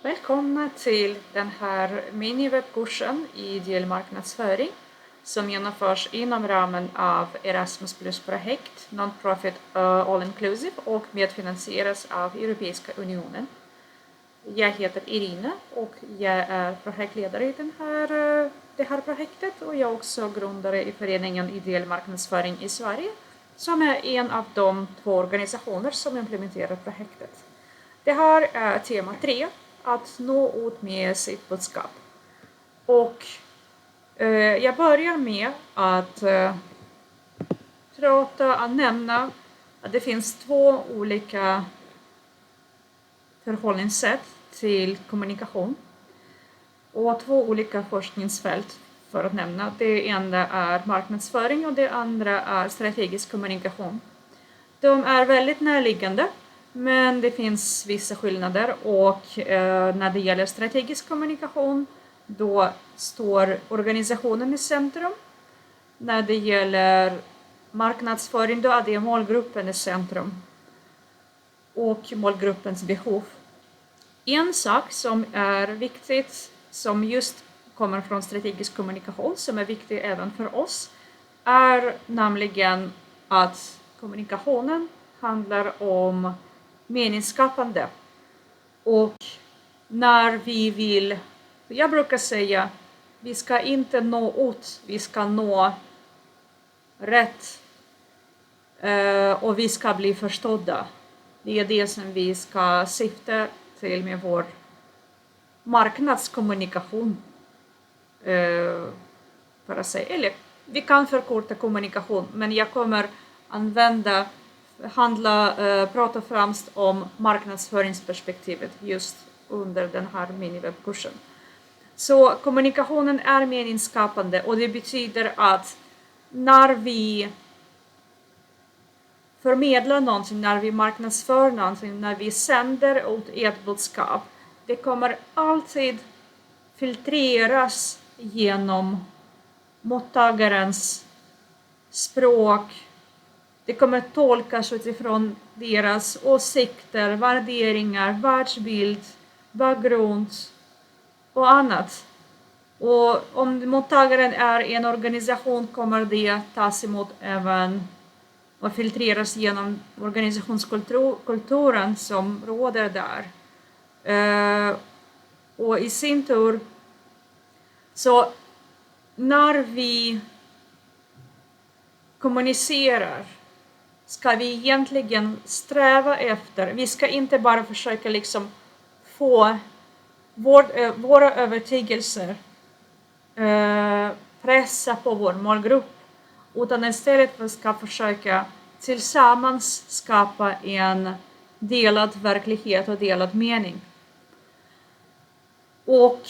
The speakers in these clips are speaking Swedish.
Välkomna till den här mini-webbkursen i ideell marknadsföring som genomförs inom ramen av Erasmus Plus-projekt, Non-Profit All-Inclusive och medfinansieras av Europeiska unionen. Jag heter Irina och jag är projektledare i det här projektet och jag är också grundare i föreningen Ideell marknadsföring i Sverige som är en av de 2 organisationer som implementerar projektet. Det här är tema 3. Att nå ut med sitt budskap. Och jag börjar med att nämna att det finns 2 olika förhållningssätt till kommunikation. Och 2 olika forskningsfält för att nämna. Det ena är marknadsföring och det andra är strategisk kommunikation. De är väldigt närliggande. Men det finns vissa skillnader och när det gäller strategisk kommunikation då står organisationen i centrum. När det gäller marknadsföring då är det målgruppen i centrum och målgruppens behov. En sak som är viktigt som just kommer från strategisk kommunikation som är viktig även för oss är nämligen att kommunikationen handlar om meningsskapande och när vi vill, jag brukar säga vi ska inte nå ut, vi ska nå rätt och vi ska bli förstådda. Det är det som vi ska syfta till med vår marknadskommunikation för att säga, eller vi kan förkorta kommunikation men jag kommer prata främst om marknadsföringsperspektivet just under den här mini-webbkursen. Så kommunikationen är meningsskapande och det betyder att när vi förmedlar någonting, när vi marknadsför någonting, när vi sänder ut ett budskap, det kommer alltid filtreras genom mottagarens språk. Det kommer tolkas utifrån deras åsikter, värderingar, världsbild, bakgrund och annat. Och om mottagaren är en organisation kommer det tas emot även och filtreras genom organisationskulturen som råder där. Och i sin tur, så när vi kommunicerar ska vi egentligen sträva efter, vi ska inte bara försöka få våra övertygelser pressa på vår målgrupp utan istället vi ska försöka tillsammans skapa en delad verklighet och delad mening. Och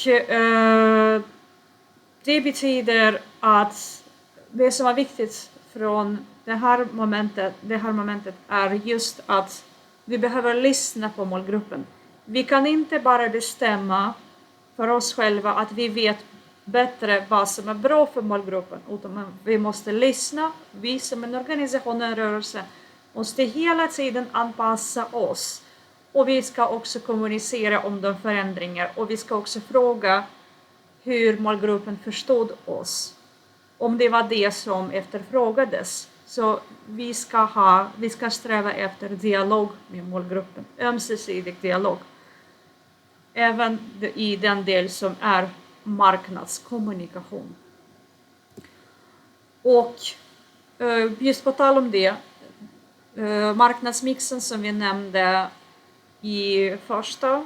det betyder att det som är viktigt från det här momentet är just att vi behöver lyssna på målgruppen. Vi kan inte bara bestämma för oss själva att vi vet bättre vad som är bra för målgruppen utan vi måste lyssna. Vi som en organisation och en rörelse måste hela tiden anpassa oss och vi ska också kommunicera om de förändringar och vi ska också fråga hur målgruppen förstod oss. Om det var det som efterfrågades. Så vi ska sträva efter dialog med målgruppen. Ömsesidig dialog. Även i den del som är marknadskommunikation. Och just på tal om det. Marknadsmixen som vi nämnde i första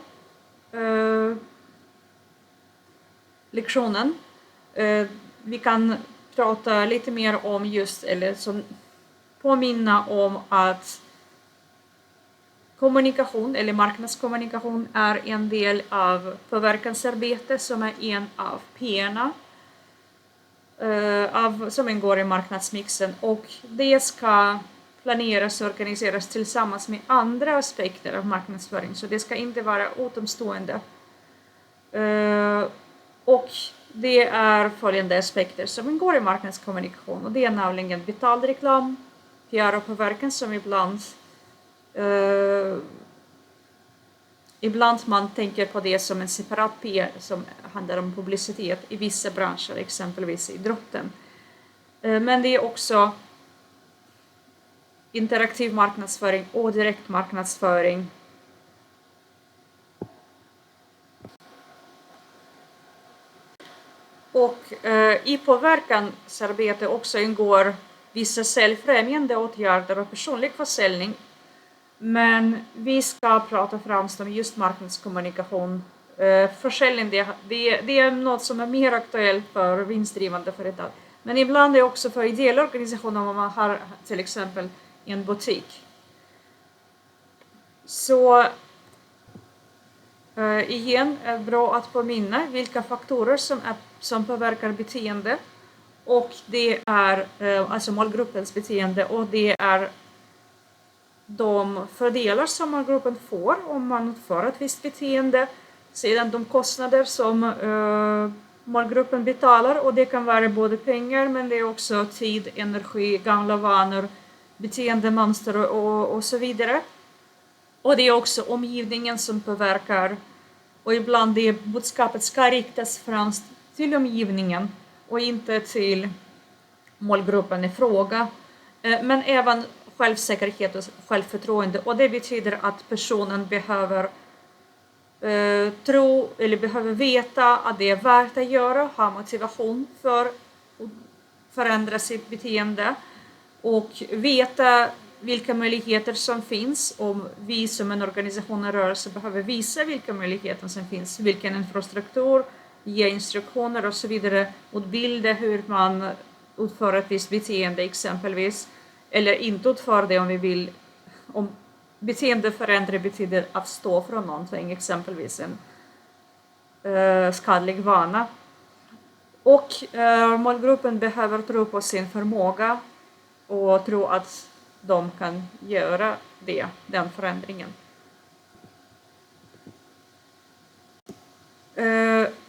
lektionen. Vi kan prata lite mer om just, eller som påminna om att kommunikation eller marknadskommunikation är en del av påverkansarbete som är en av P:na som ingår i marknadsmixen och det ska planeras och organiseras tillsammans med andra aspekter av marknadsföring så det ska inte vara utomstående. Och det är följande aspekter som ingår i marknadskommunikation och det är nämligen betald reklam, PR och påverkan som ibland ibland man tänker på det som en separat PR som handlar om publicitet i vissa branscher, exempelvis idrotten. Men det är också interaktiv marknadsföring och direkt marknadsföring. Och i påverkansarbete också ingår vissa säljfrämjande åtgärder och personlig försäljning. Men vi ska prata främst om just marknadskommunikation. Försäljning det är något som är mer aktuellt för vinstdrivande företag. Men ibland är det också för ideella organisationer om man har till exempel en butik. Så igen är det bra att påminna vilka faktorer som påverkar beteende. Och det är alltså målgruppens beteende, och det är de fördelar som målgruppen får om man får ett visst beteende. Sedan de kostnader som målgruppen betalar, och det kan vara både pengar, men det är också tid, energi, gamla vanor, beteendemönster och så vidare. Och det är också omgivningen som påverkar, och ibland det budskapet ska riktas främst till omgivningen och inte till målgruppen i fråga. Men även självsäkerhet och självförtroende, och det betyder att personen behöver tro eller behöver veta att det är värt att göra, ha motivation för att förändra sitt beteende och veta vilka möjligheter som finns. Om vi som en organisation och rörelse behöver visa vilka möjligheter som finns, vilken infrastruktur, ge instruktioner och så vidare, utbilda hur man utför ett visst beteende exempelvis, eller inte utför det om vi vill. Om beteendeförändring betyder att stå från någonting, exempelvis en skadlig vana. Och målgruppen behöver tro på sin förmåga och tro att de kan göra den förändringen.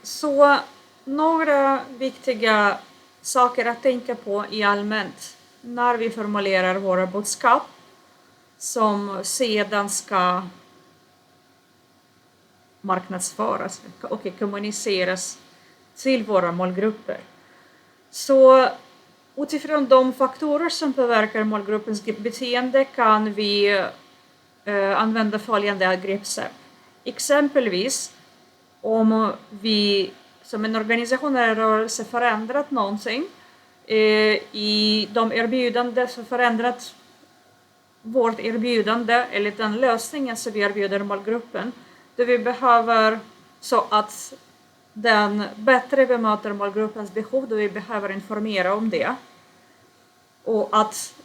Så några viktiga saker att tänka på i allmänt när vi formulerar våra budskap som sedan ska marknadsföras och kommuniceras till våra målgrupper. Så utifrån de faktorer som påverkar målgruppens beteende kan vi använda följande angreppssätt. Exempelvis om vi som en organisation eller rörelse förändrat någonting i de erbjudanden som förändrat vårt erbjudande eller den lösningen som vi erbjuder målgruppen, då vi behöver så att den bättre bemöter målgruppens behov, då vi behöver informera om det. Och att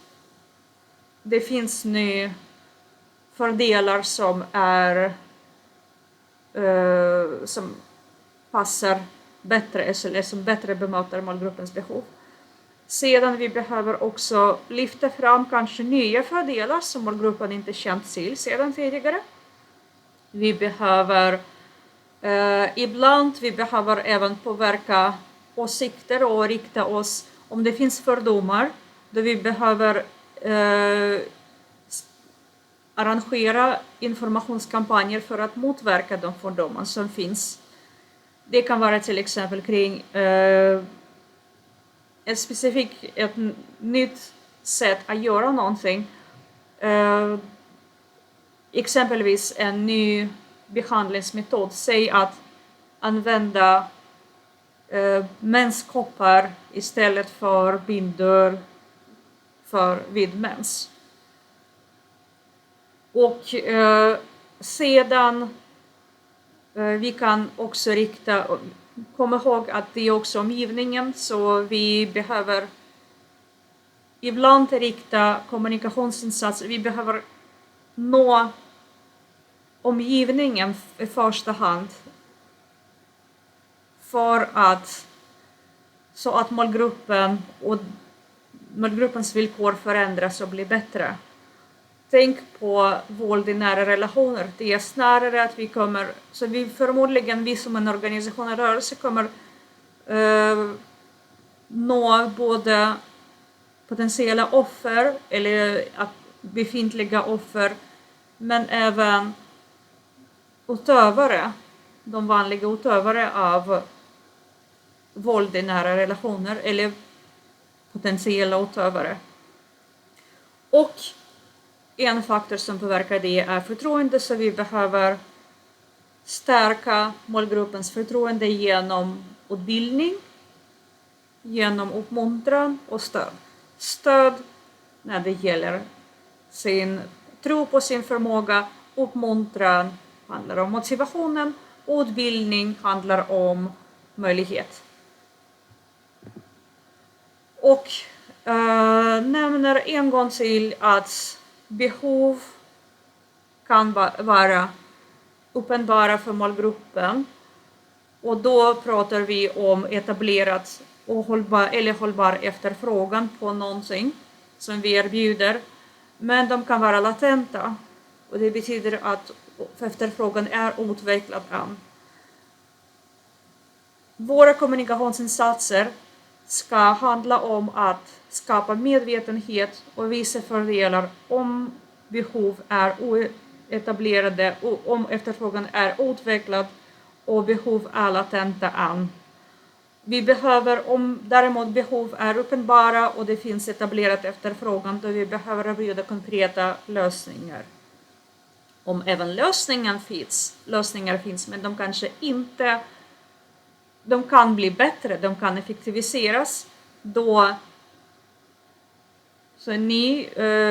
det finns nu fördelar som är som passar bättre eller som bättre bemöter målgruppens behov. Sedan vi behöver också lyfta fram kanske nya fördelar som målgruppen inte känt till sedan tidigare. Vi behöver ibland även påverka åsikter och rikta oss om det finns fördomar, då vi behöver arrangera informationskampanjer för att motverka de fördomar som finns. Det kan vara till exempel kring ett nytt sätt att göra någonting. Exempelvis en ny behandlingsmetod. Säg att använda menskoppar istället för bindor vid mens. Och sedan vi kan också komma ihåg att det är också omgivningen, så vi behöver ibland rikta kommunikationsinsatser. Vi behöver nå omgivningen i första hand så att målgruppens villkor förändras och blir bättre. Tänk på våld i nära relationer. Det är snarare att vi som en organisation och rörelse kommer nå både potentiella offer eller befintliga offer, men även utövare, de vanliga utövare av våld i nära relationer eller potentiella utövare. Och en faktor som påverkar det är förtroende, så vi behöver stärka målgruppens förtroende genom utbildning, genom uppmuntran och stöd. Stöd när det gäller sin tro på sin förmåga, uppmuntran handlar om motivationen och utbildning handlar om möjlighet. Och nämner en gång till att behov kan vara uppenbara för målgruppen, och då pratar vi om etablerat och hållbar efterfrågan på någonting som vi erbjuder, men de kan vara latenta, och det betyder att efterfrågan är utvecklad än. Våra kommunikationsinsatser ska handla om att skapa medvetenhet och visa fördelar om behov är etablerade, om efterfrågan är utvecklad och behov är latenta än. Vi behöver, om däremot behov är uppenbara och det finns etablerad efterfrågan, då vi behöver erbjuda konkreta lösningar. Om även lösningar finns, men de kanske inte, de kan bli bättre, de kan effektiviseras, då så ni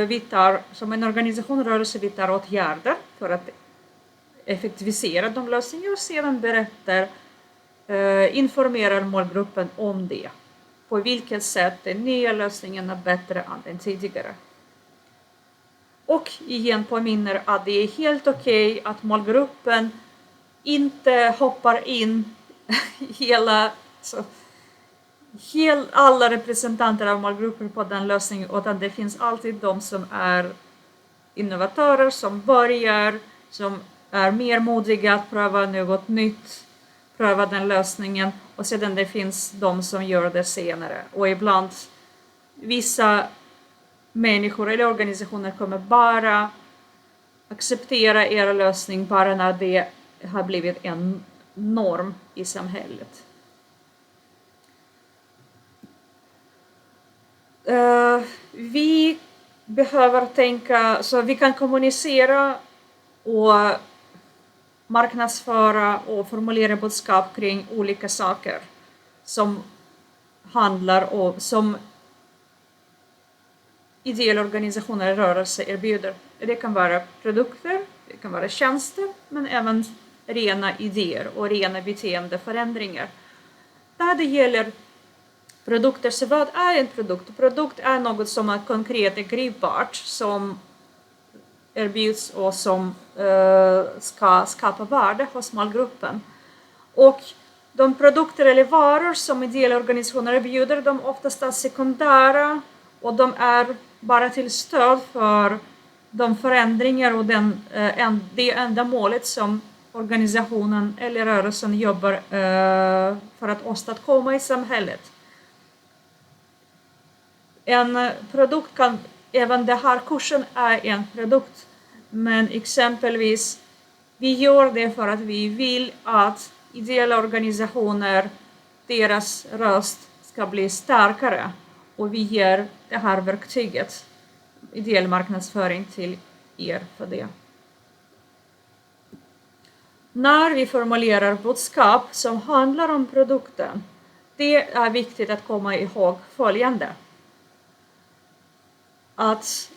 vidtar, som en organisation rörelse vidtar åtgärder för att effektivisera de lösningar och sedan berättar, informerar målgruppen om det. På vilket sätt den nya lösningen är bättre än den tidigare. Och igen påminner att det är helt okej att målgruppen inte hoppar in alla representanter av målgruppen på den lösningen, utan det finns alltid de som är innovatörer, som börjar, som är mer modiga att pröva något nytt, pröva den lösningen, och sedan det finns de som gör det senare. Och ibland vissa människor eller organisationer kommer bara acceptera er lösning bara när det har blivit en norm i samhället. Vi behöver tänka så vi kan kommunicera och marknadsföra och formulera budskap kring olika saker som handlar om, som ideella organisationer och rörelser erbjuder. Det kan vara produkter, det kan vara tjänster, men även rena idéer och rena beteendeförändringar. Där det gäller produkter, så vad är en produkt? Produkt är något som är konkret och gripbart, som erbjuds och som ska skapa värde hos målgruppen. Och de produkter eller varor som ideella organisationer erbjuder, de oftast är sekundära och de är bara till stöd för de förändringar och det ändamålet som organisationen eller rörelsen jobbar för att åstadkomma i samhället. En produkt kan, även den här kursen är en produkt, men exempelvis vi gör det för att vi vill att ideella organisationer, deras röst ska bli starkare, och vi ger det här verktyget, ideell marknadsföring, till er för det. När vi formulerar budskap som handlar om produkten, det är viktigt att komma ihåg följande. Att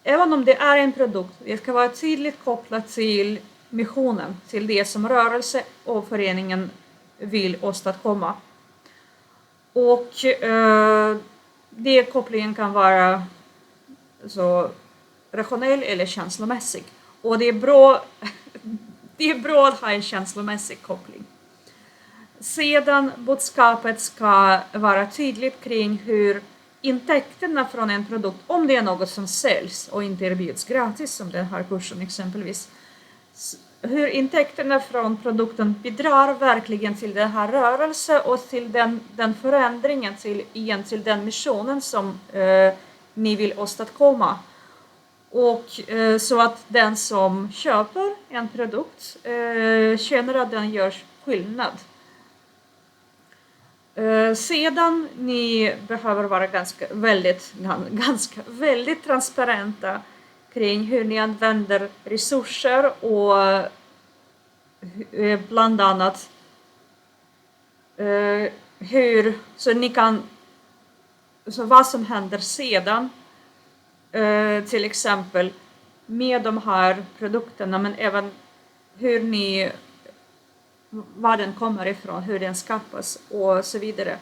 även om det är en produkt, det ska vara tydligt kopplat till missionen, till det som rörelse och föreningen vill åstadkomma. Och det kopplingen kan vara så rationell eller känslomässig. Och det är bra att ha en känslomässig koppling. Sedan budskapet ska vara tydligt kring hur intäkterna från en produkt, om det är något som säljs och inte erbjuds gratis som den här kursen exempelvis, hur intäkterna från produkten bidrar verkligen till den här rörelsen och till den förändringen, till den missionen som ni vill åstadkomma. Och så att den som köper en produkt känner att den gör skillnad. Sedan ni behöver vara väldigt transparenta kring hur ni använder resurser och bland annat så vad som händer sedan, till exempel med de här produkterna, men även var den kommer ifrån, hur den skapas och så vidare.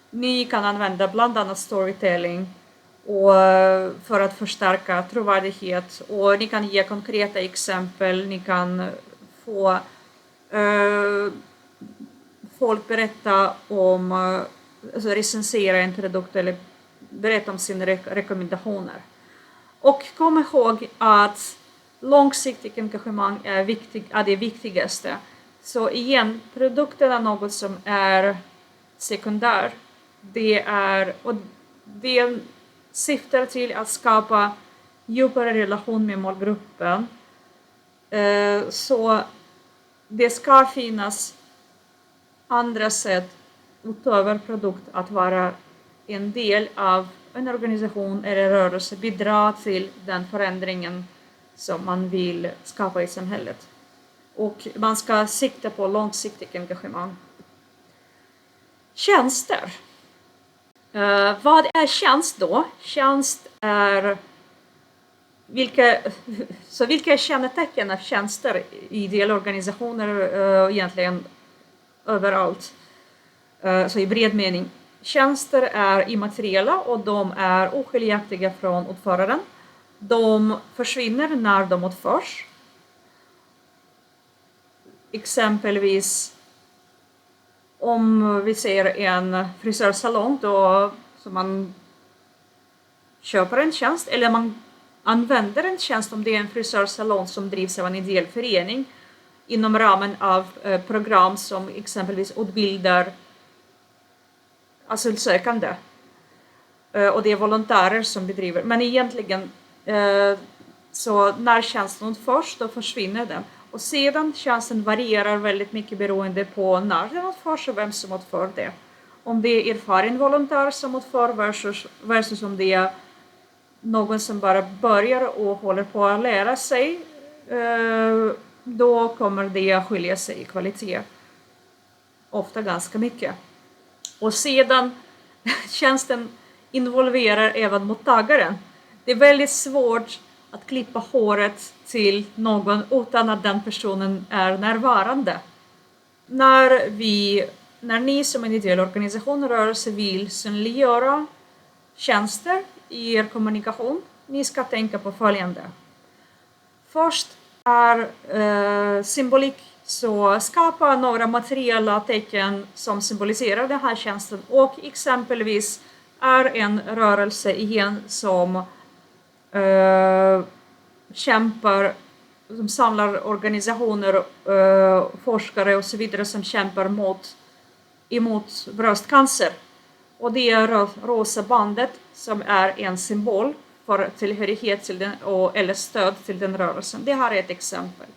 Ni kan använda bland annat storytelling och för att förstärka trovärdighet, och ni kan ge konkreta exempel. Ni kan få folk berätta om, alltså recensera en produkt eller berätta om sina rekommendationer. Och kom ihåg att långsiktigt engagemang är det viktigaste. Så igen, produkten är något som är sekundär. Det syftar till att skapa djupare relation med målgruppen. Så det ska finnas andra sätt utöver produkt att vara en del av en organisation eller rörelse, bidra till den förändringen som man vill skapa i samhället. Och man ska sikta på långsiktigt engagemang. Tjänster. Vad är tjänst då? Tjänst är vilka är kännetecken av tjänster i ideella organisationer egentligen överallt. Så i bred mening. Tjänster är immateriella och de är oskiljaktiga från utföraren. De försvinner när de utförs. Exempelvis om vi ser en frisörsalong då, så man köper en tjänst eller man använder en tjänst om det är en frisörsalong som drivs av en ideell förening inom ramen av program som exempelvis utbildar asylsökande. Och det är volontärer som bedriver. Men egentligen så när tjänsten utförs då försvinner den. Och sedan tjänsten varierar väldigt mycket beroende på när den utförs och vem som utför det. Om det är erfaren volontär som utför versus om det är någon som bara börjar och håller på att lära sig, då kommer det att skilja sig i kvalitet. Ofta ganska mycket. Och sedan tjänsten involverar även mottagaren. Det är väldigt svårt att klippa håret till någon utan att den personen är närvarande. När ni som en ideell organisation och rörelse vill synliggöra tjänster i er kommunikation, ni ska tänka på följande. Först är symbolik, så skapa några materiella tecken som symboliserar den här tjänsten, och exempelvis är en rörelse igen som kämpar, som samlar organisationer, forskare och så vidare som kämpar emot bröstcancer. Och det är rosa bandet som är en symbol för tillhörighet till den eller stöd till den rörelsen. Det här är ett exempel.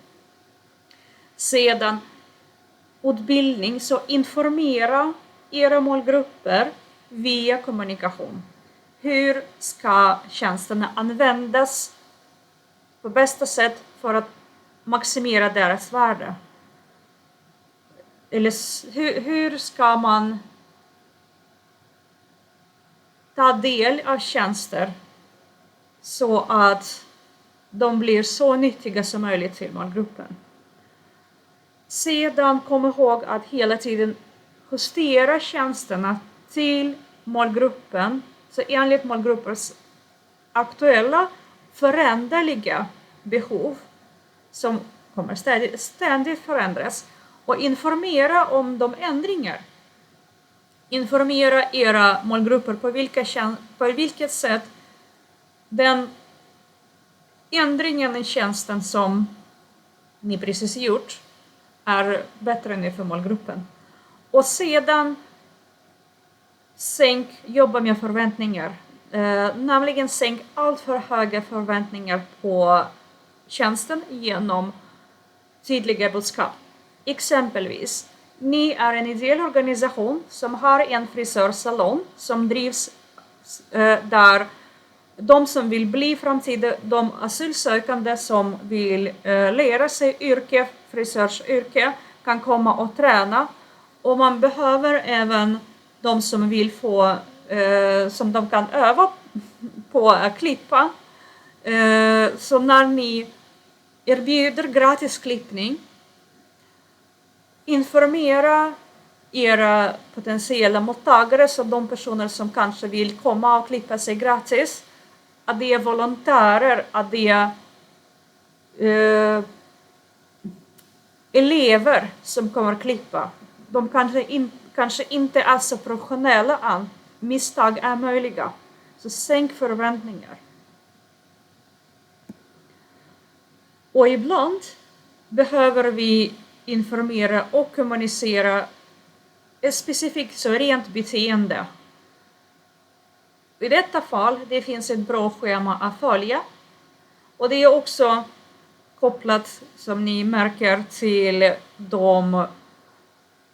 Sedan utbildning, så informera era målgrupper via kommunikation. Hur ska tjänsterna användas på bästa sätt för att maximera deras värde? Eller hur ska man ta del av tjänster så att de blir så nyttiga som möjligt till målgruppen? Sedan kom ihåg att hela tiden justera tjänsterna till målgruppen, så enligt målgruppens aktuella föränderliga behov som kommer ständigt förändras, och informera om de ändringar. Informera era målgrupper på vilket sätt den ändringen i tjänsten som ni precis gjort är bättre än för målgruppen. Och sedan jobba med förväntningar. Nämligen sänk allt för höga förväntningar på tjänsten genom tydliga budskap. Exempelvis, ni är en ideell organisation som har en frisörsalong som drivs där de som vill bli framtida, de asylsökande som vill lära sig frisörsyrke kan komma och träna. Och man behöver även de som vill få, som de kan öva på att klippa. Så när ni erbjuder gratis klippning, informera era potentiella mottagare, så de personer som kanske vill komma och klippa sig gratis, att det är volontärer, att det är elever som kommer klippa. De kanske inte är så professionella, misstag är möjliga. Så sänk förväntningar. Och ibland behöver vi informera och kommunicera ett specifikt så rent beteende. I detta fall det finns ett bra schema att följa. Och det är också kopplat, som ni märker, till de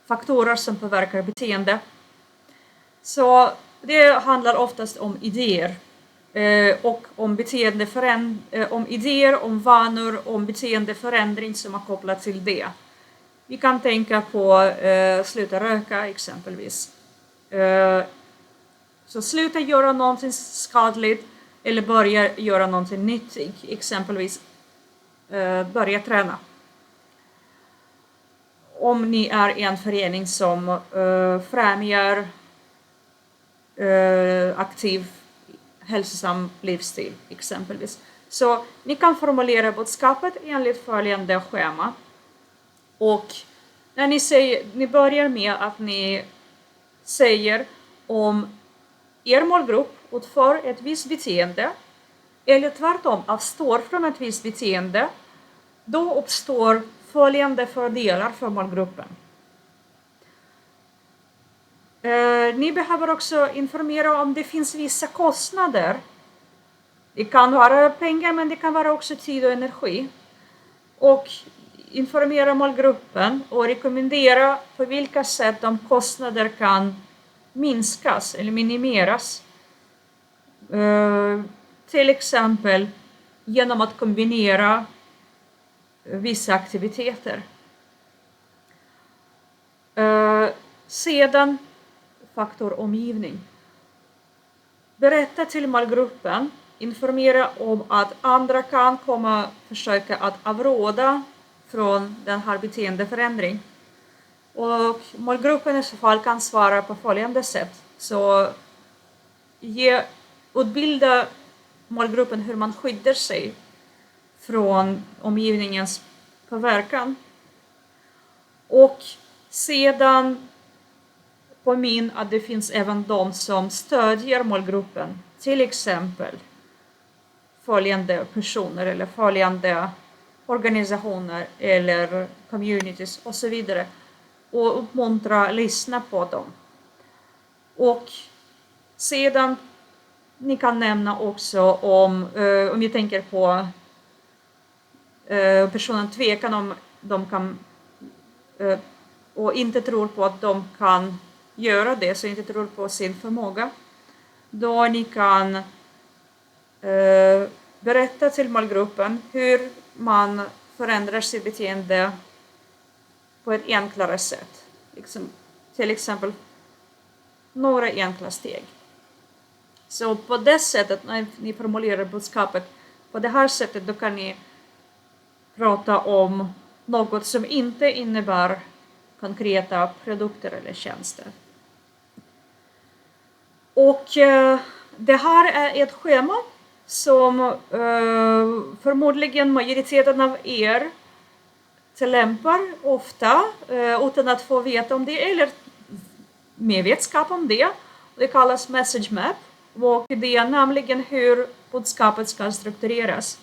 faktorer som påverkar beteende. Så det handlar oftast om idéer och om om idéer, om vanor, om beteendeförändring som är kopplat till det. Vi kan tänka på sluta röka exempelvis. Så sluta göra någonting skadligt eller börja göra någonting nyttigt, exempelvis börja träna. Om ni är en förening som främjar aktiv hälsosam livsstil exempelvis. Så ni kan formulera budskapet enligt följande schema. Och när ni börjar med att ni säger om er målgrupp utför ett visst beteende eller tvärtom avstår från ett visst beteende, då uppstår följande fördelar för målgruppen. Ni behöver också informera om det finns vissa kostnader. Det kan vara pengar, men det kan vara också tid och energi. Och informera målgruppen och rekommendera på vilka sätt de kostnader kan minskas eller minimeras. Till exempel genom att kombinera vissa aktiviteter. Sedan faktor omgivning. Berätta till målgruppen, informera om att andra kan komma försöka att avråda från den här beteendeförändring. Och målgruppen i så fall kan svara på följande sätt. Så utbilda målgruppen hur man skyddar sig från omgivningens påverkan. Och sedan påminn att det finns även de som stödjer målgruppen. Till exempel följande personer eller följande organisationer eller communities och så vidare. Och uppmuntra, lyssna på dem. Och sedan ni kan nämna också om ni tänker på personen tvekan om de kan och inte tror på att de kan göra det, så inte tror på sin förmåga. Då ni kan berätta till målgruppen hur man förändrar sitt beteende på ett enklare sätt. Till exempel några enkla steg. Så på det sättet, när ni formulerar budskapet på det här sättet, då kan ni prata om något som inte innebär konkreta produkter eller tjänster. Och det här är ett schema som förmodligen majoriteten av er tillämpar ofta utan att få veta om det eller med vetskap om det. Det kallas message map och det är nämligen hur budskapet ska struktureras.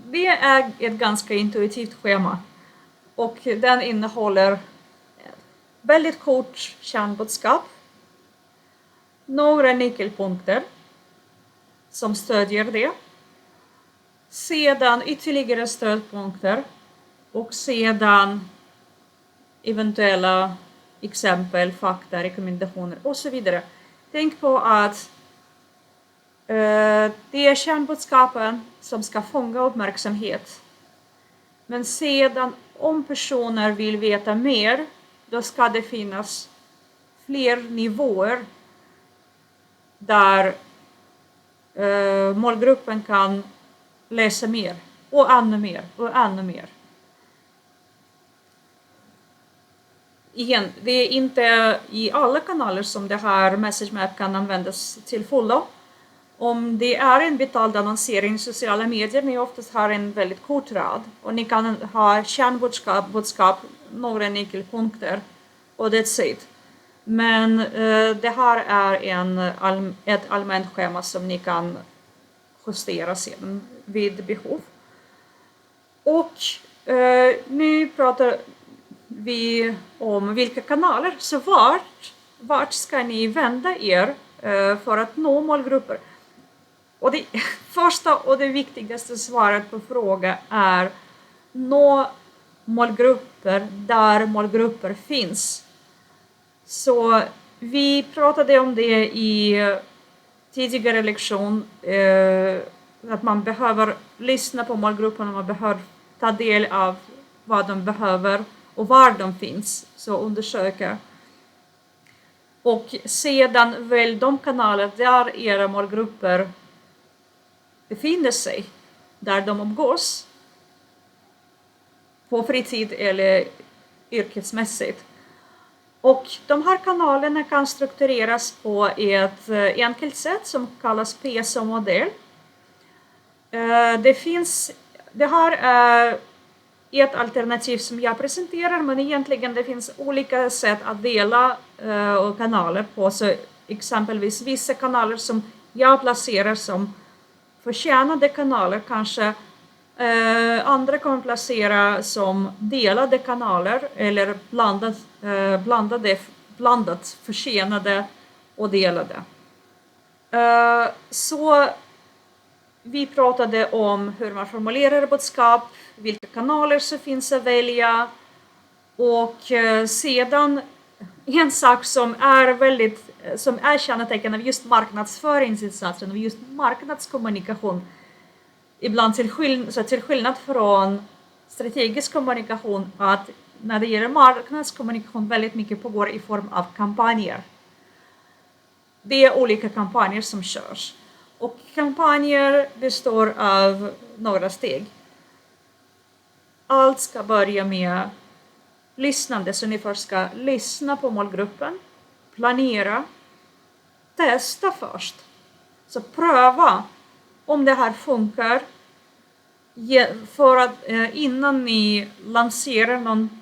Det är ett ganska intuitivt schema och den innehåller väldigt kort kärnbudskap. några nyckelpunkter som stödjer det. Sedan ytterligare stödpunkter och sedan eventuella exempel, fakta, rekommendationer och så vidare. Tänk på att det är kärnbudskapen som ska fånga uppmärksamhet. Men sedan om personer vill veta mer, då ska det finnas fler nivåer där målgruppen kan läsa mer och ännu mer och ännu mer. Igen, det är inte i alla kanaler som det här message map kan användas till fullo. Om det är en betald annonsering i sociala medier, ni oftast har en väldigt kort rad och ni kan ha kärnbudskap, några nyckelpunkter och that's it. Men det här är ett allmänt schema som ni kan justera sedan vid behov. Och nu pratar vi om vilka kanaler, så vart ska ni vända er för att nå målgrupper? Och det första och det viktigaste svaret på frågan är nå målgrupper där målgrupper finns. Så vi pratade om det i tidigare lektion, att man behöver lyssna på målgrupperna, man behöver ta del av vad de behöver och var de finns, så undersöka. Och sedan välj de kanaler där era målgrupper befinner sig, där de umgås på fritid eller yrkesmässigt. Och de här kanalerna kan struktureras på ett enkelt sätt som kallas PSO-modell. Det här är ett alternativ som jag presenterar, men egentligen det finns olika sätt att dela kanaler på. Så exempelvis vissa kanaler som jag placerar som förtjänade kanaler, kanske andra kan placera som delade kanaler eller blandat förtjänade och delade. Så vi pratade om hur man formulerar budskap, vilka kanaler som finns att välja, och sedan en sak som är kännetecken av just marknadsföringsinsatsen och just marknadskommunikation, ibland till skillnad från strategisk kommunikation, att när det gäller marknadskommunikation väldigt mycket pågår i form av kampanjer. Det är olika kampanjer som körs. Och kampanjer består av några steg. Allt ska börja med lyssnande, så ni först ska lyssna på målgruppen, planera, testa först. Så pröva om det här funkar för att innan ni lanserar någon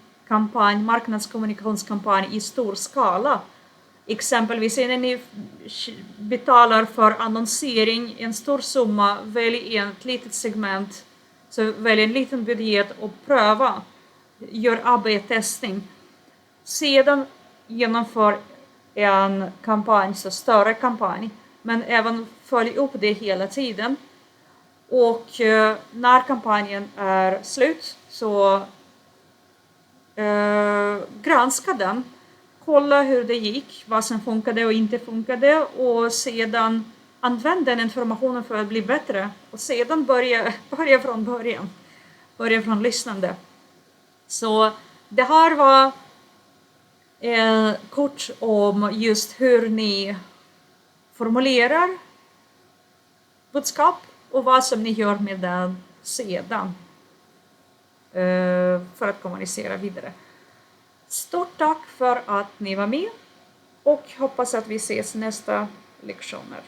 marknadskommunikationskampanj i stor skala. Exempelvis när ni betalar för annonsering en stor summa, välj ett litet segment, så välj en liten budget och pröva. Gör AB-testning. Sedan genomför en kampanj, så större kampanj, men även följ upp det hela tiden. Och när kampanjen är slut så granska den. Kolla hur det gick, vad som funkade och inte funkade, och sedan använd den informationen för att bli bättre. Och sedan börja från början. Börja från lyssnande. Så det här var kort om just hur ni formulerar budskap och vad som ni gör med den sedan för att kommunicera vidare. Stort tack för att ni var med och hoppas att vi ses nästa lektioner.